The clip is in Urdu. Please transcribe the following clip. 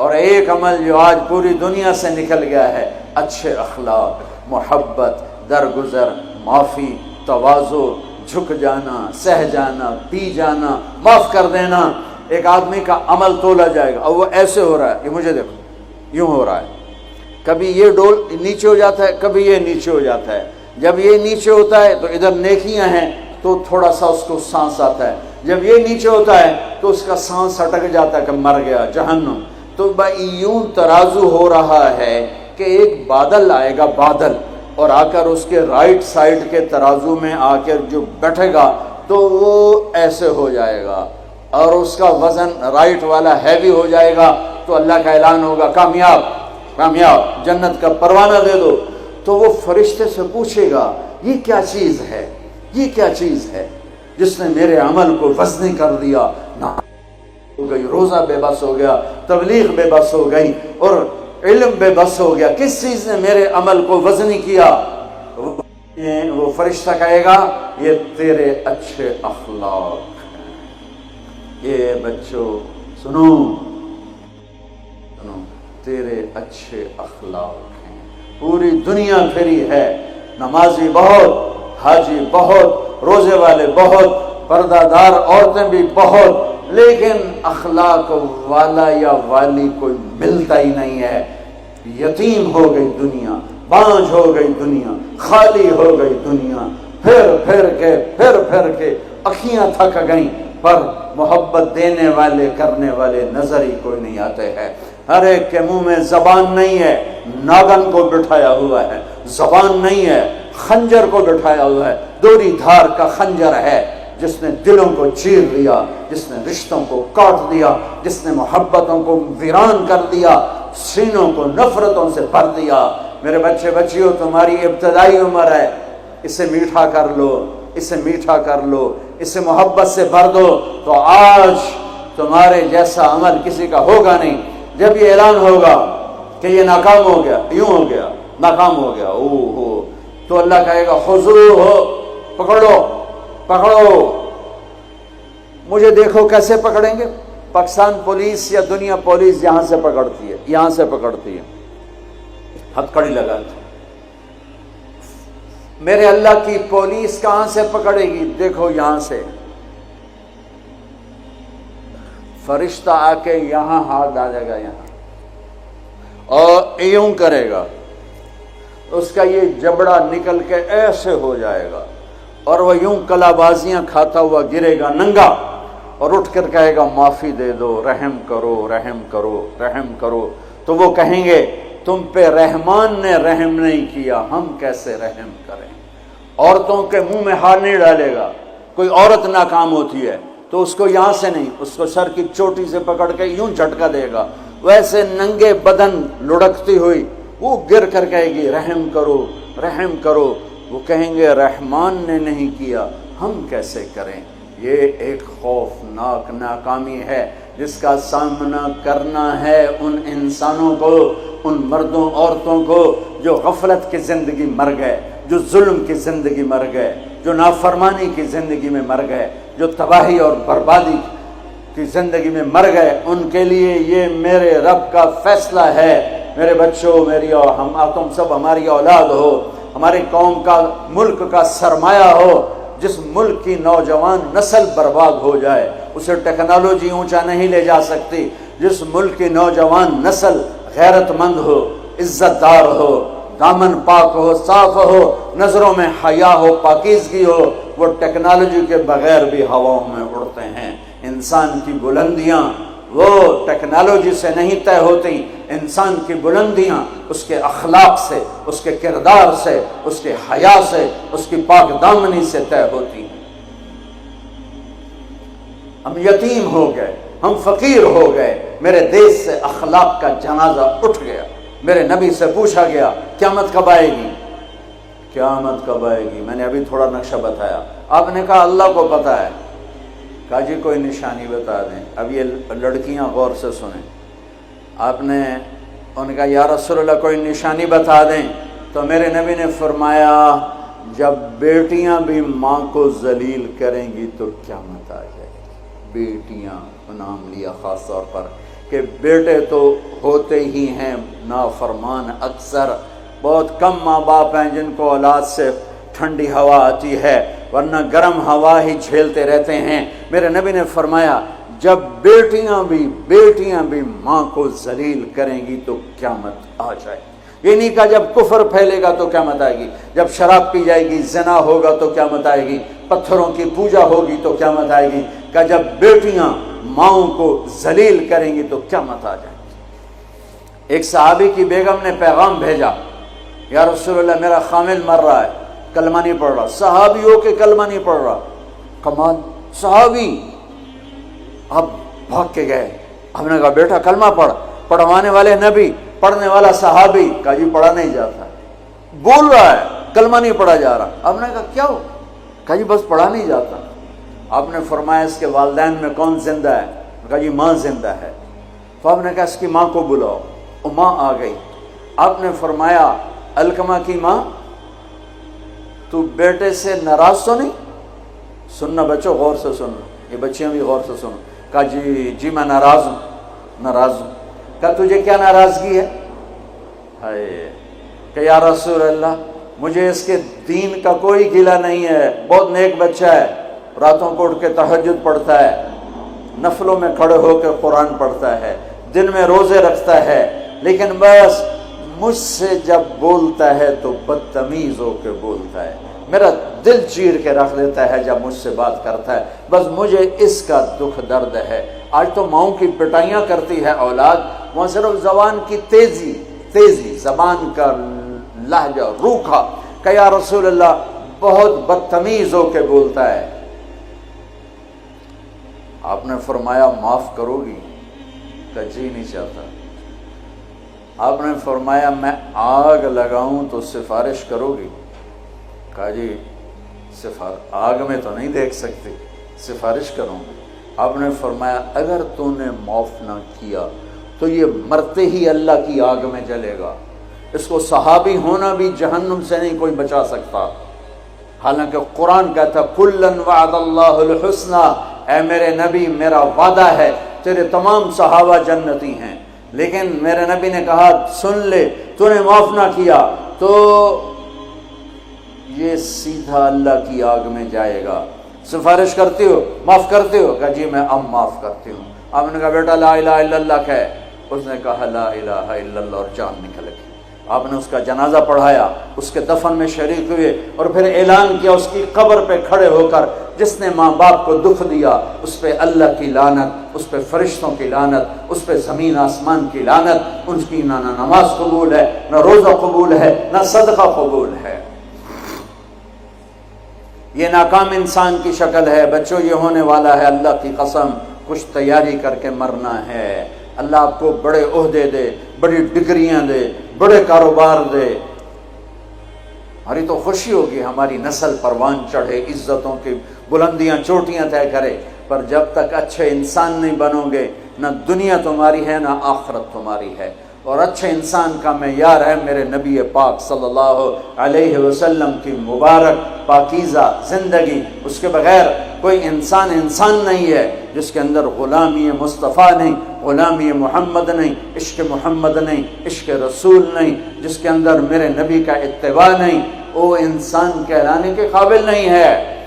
اور ایک عمل جو آج پوری دنیا سے نکل گیا ہے، اچھے اخلاق، محبت، درگزر، معافی، تواضع، جھک جانا، سہ جانا، پی جانا، معاف کر دینا۔ ایک آدمی کا عمل تولا جائے گا اور وہ ایسے ہو رہا ہے، یہ مجھے دیکھو یوں ہو رہا ہے، کبھی یہ ڈول نیچے ہو جاتا ہے، کبھی یہ نیچے ہو جاتا ہے۔ جب یہ نیچے ہوتا ہے تو ادھر نیکیاں ہیں تو تھوڑا سا اس کو سانس آتا ہے، جب یہ نیچے ہوتا ہے تو اس کا سانس اٹک جاتا ہے کہ مر گیا، جہنم۔ تو یوں ترازو ہو رہا ہے کہ ایک بادل آئے گا، بادل، اور آ کر اس کے رائٹ سائڈ کے ترازو میں آ کر جو بیٹھے گا تو وہ ایسے ہو جائے گا، اور اس کا وزن رائٹ والا ہیوی ہو جائے گا، تو اللہ کا اعلان ہوگا کامیاب، کامیاب، جنت کا پروانہ دے دو۔ تو وہ فرشتے سے پوچھے گا یہ کیا چیز ہے، یہ کیا چیز ہے جس نے میرے عمل کو وزنی کر دیا؟ نہ ہو گئی، روزہ بے بس ہو گیا، تبلیغ بے بس ہو گئی، اور علم بے بس ہو گیا۔ کس چیز نے میرے عمل کو وزنی کیا؟ وہ فرشتہ کہے گا یہ تیرے اچھے اخلاق ہیں۔ یہ بچوں سنو، تیرے اچھے اخلاق ہیں۔ پوری دنیا پھری ہے، نمازی بہت، حاجی بہت، روزے والے بہت، پردہ دار عورتیں بھی بہت، لیکن اخلاق والا یا والی کوئی ملتا ہی نہیں ہے۔ یتیم ہو گئی دنیا، بانجھ ہو گئی دنیا، خالی ہو گئی دنیا، پھر کے اکھیاں تھک گئیں، پر محبت دینے والے کرنے والے نظر ہی کوئی نہیں آتے ہیں۔ ہر ایک کے منہ میں زبان نہیں ہے، ناگن کو بٹھایا ہوا ہے، زبان نہیں ہے، خنجر کو بٹھایا ہوا ہے، دوری دھار کا خنجر ہے، جس نے دلوں کو چیر دیا، جس نے رشتوں کو کاٹ دیا، جس نے محبتوں کو ویران کر دیا، سینوں کو نفرتوں سے بھر دیا۔ میرے بچے بچیوں، تمہاری ابتدائی عمر ہے، اسے میٹھا کر لو، اسے میٹھا کر لو، اسے محبت سے بھر دو، تو آج تمہارے جیسا عمل کسی کا ہوگا نہیں۔ جب یہ اعلان ہوگا کہ یہ ناکام ہو گیا، یوں ہو گیا، ناکام ہو گیا، تو اللہ کہے گا خذوہ، پکڑو پکڑو۔ مجھے دیکھو کیسے پکڑیں گے؟ پاکستان پولیس یا دنیا پولیس یہاں سے پکڑتی ہے، یہاں سے پکڑتی ہے، ہتھکڑی لگاتی ہے۔ میرے اللہ کی پولیس کہاں سے پکڑے گی؟ دیکھو یہاں سے، فرشتہ آ کے یہاں ہاتھ ڈالے گا، یہاں، اور یوں کرے گا، اس کا یہ جبڑا نکل کے ایسے ہو جائے گا، اور وہ یوں کلا بازیاں کھاتا ہوا گرے گا ننگا، اور اٹھ کر کہے گا معافی دے دو، رحم کرو، رحم کرو، رحم کرو۔ تو وہ کہیں گے تم پہ رحمان نے رحم نہیں کیا، ہم کیسے رحم کریں؟ عورتوں کے منہ میں ہاتھ نہیں ڈالے گا۔ کوئی عورت ناکام ہوتی ہے تو اس کو یہاں سے نہیں، اس کو سر کی چوٹی سے پکڑ کے یوں جھٹکا دے گا، ویسے ننگے بدن لڑکتی ہوئی وہ گر کر کہے گی رحم کرو، رحم کرو۔ وہ کہیں گے رحمان نے نہیں کیا، ہم کیسے کریں؟ یہ ایک خوفناک ناکامی ہے جس کا سامنا کرنا ہے ان انسانوں کو، ان مردوں عورتوں کو جو غفلت کی زندگی مر گئے، جو ظلم کی زندگی مر گئے، جو نافرمانی کی زندگی میں مر گئے، جو تباہی اور بربادی کی زندگی میں مر گئے۔ ان کے لیے یہ میرے رب کا فیصلہ ہے۔ میرے بچوں، میری اور تم سب ہماری اولاد ہو، ہماری قوم کا، ملک کا سرمایہ ہو۔ جس ملک کی نوجوان نسل برباد ہو جائے اسے ٹیکنالوجی اونچا نہیں لے جا سکتی۔ جس ملک کی نوجوان نسل غیرت مند ہو، عزت دار ہو، دامن پاک ہو، صاف ہو، نظروں میں حیا ہو، پاکیزگی ہو، وہ ٹیکنالوجی کے بغیر بھی ہواؤں میں اڑتے ہیں۔ انسان کی بلندیاں وہ ٹیکنالوجی سے نہیں طے ہوتی، انسان کی بلندیاں اس کے اخلاق سے، اس کے کردار سے، اس کے حیا سے، اس کی پاک دامنی سے طے ہوتی ہیں۔ ہم یتیم ہو گئے، ہم فقیر ہو گئے، میرے دیش سے اخلاق کا جنازہ اٹھ گیا۔ میرے نبی سے پوچھا گیا قیامت کب آئے گی؟ قیامت کب آئے گی؟ میں نے ابھی تھوڑا نقشہ بتایا، آپ نے کہا اللہ کو پتہ ہے۔ کہا جی کوئی نشانی بتا دیں۔ اب یہ لڑکیاں غور سے سنیں۔ آپ نے ان کا یا رسول اللہ کوئی نشانی بتا دیں، تو میرے نبی نے فرمایا جب بیٹیاں بھی ماں کو ذلیل کریں گی تو قیامت آ جائے گی۔ بیٹیاں کو نام لیا خاص طور پر کہ بیٹے تو ہوتے ہی ہیں نافرمان اکثر، بہت کم ماں باپ ہیں جن کو اولاد سے ٹھنڈی ہوا آتی ہے، ورنہ گرم ہوا ہی جھیلتے رہتے ہیں۔ میرے نبی نے فرمایا جب بیٹیاں بھی ماں کو ذلیل کریں گی تو قیامت آ جائے گی۔ یہ نہیں کہا جب کفر پھیلے گا تو قیامت آئے گی، جب شراب پی جائے گی، زنا ہوگا تو قیامت آئے گی، پتھروں کی پوجا ہوگی تو قیامت آئے گی، کہ جب بیٹیاں ماؤں کو ذلیل کریں گی تو قیامت آ جائے گی۔ ایک صحابی کی بیگم نے پیغام بھیجا، یا رسول اللہ میرا خامل مر رہا ہے، کلمہ نہیں پڑھ رہا۔ صحابی ہو کے کلمہ نہیں پڑھ رہا، کمال، صحابی۔ اب بھاگ کے گئے، ہم نے کہا بیٹا کلمہ پڑھ، پڑھوانے والے نبی، پڑھنے والا صحابی، کہا جی پڑھا نہیں جاتا، بول رہا ہے کلمہ نہیں پڑھا جا رہا۔ ہم نے کہا کیا ہو؟ کہا جی بس پڑھا نہیں جاتا۔ آپ نے فرمایا اس کے والدین میں کون زندہ ہے؟ کہا جی ماں زندہ ہے۔ تو آپ نے کہا اس کی ماں کو بلاؤ، وہ ماں آ گئی۔ آپ نے فرمایا علقمہ کی ماں تو بیٹے سے ناراض تو نہیں؟ سننا بچوں، غور سے سننا، یہ بچیاں بھی غور سے سنو۔ کہا جی میں ناراض ہوں۔ کہا تجھے کیا ناراضگی ہے؟ ہائے، کہ یا رسول اللہ مجھے اس کے دین کا کوئی گلہ نہیں ہے، بہت نیک بچہ ہے، راتوں کو اٹھ کے تہجد پڑھتا ہے، نفلوں میں کھڑے ہو کے قرآن پڑھتا ہے، دن میں روزے رکھتا ہے، لیکن بس مجھ سے جب بولتا ہے تو بدتمیز ہو کے بولتا ہے، میرا دل چیر کے رکھ دیتا ہے جب مجھ سے بات کرتا ہے، بس مجھے اس کا دکھ درد ہے۔ آج تو ماؤں کی پٹائیاں کرتی ہے اولاد، وہاں صرف زبان کی تیزی، زبان کا لہجہ روکھا، کہ یا رسول اللہ بہت بدتمیز ہو کے بولتا ہے۔ آپ نے فرمایا معاف کرو گی؟ کہ جی نہیں چاہتا۔ آپ نے فرمایا میں آگ لگاؤں تو سفارش کرو گی؟ کہا جی آگ میں تو نہیں دیکھ سکتی، سفارش کروں گی۔ آپ نے فرمایا اگر تو نے معاف نہ کیا تو یہ مرتے ہی اللہ کی آگ میں جلے گا، اس کو صحابی ہونا بھی جہنم سے نہیں کوئی بچا سکتا، حالانکہ قرآن کہتا کلن وعد اللہ الحسنى، اے میرے نبی میرا وعدہ ہے تیرے تمام صحابہ جنتی ہیں، لیکن میرے نبی نے کہا سن لے تو نے معاف نہ کیا تو یہ سیدھا اللہ کی آگ میں جائے گا۔ سفارش کرتے ہو، معاف کرتے ہو؟ کہا جی میں اب معاف کرتی ہوں۔ آپ نے کہا بیٹا لا الہ الا اللہ کہے، اس نے کہا لا الہ الا اللہ اور جان نکل گئی۔ آپ نے اس کا جنازہ پڑھایا، اس کے دفن میں شریک ہوئے، اور پھر اعلان کیا اس کی قبر پہ کھڑے ہو کر جس نے ماں باپ کو دکھ دیا اس پہ اللہ کی لعنت، اس پہ فرشتوں کی لعنت، اس پہ زمین آسمان کی لعنت، ان کی نہ نماز قبول ہے، نہ روزہ قبول ہے، نہ صدقہ قبول ہے۔ یہ ناکام انسان کی شکل ہے بچوں، یہ ہونے والا ہے اللہ کی قسم، کچھ تیاری کر کے مرنا ہے۔ اللہ آپ کو بڑے عہدے دے، بڑی ڈگریاں دے، بڑے کاروبار دے، ہماری تو خوشی ہوگی ہماری نسل پروان چڑھے، عزتوں کی بلندیاں چوٹیاں طے کرے، پر جب تک اچھے انسان نہیں بنو گے نہ دنیا تمہاری ہے نہ آخرت تمہاری ہے۔ اور اچھے انسان کا معیار ہے میرے نبی پاک صلی اللہ علیہ وسلم کی مبارک پاکیزہ زندگی، اس کے بغیر کوئی انسان نہیں ہے جس کے اندر غلامی مصطفیٰ نہیں، غلامی محمد نہیں، عشق محمد نہیں، عشق رسول نہیں، جس کے اندر میرے نبی کا اتباع نہیں، وہ انسان کہلانے کے قابل نہیں ہے۔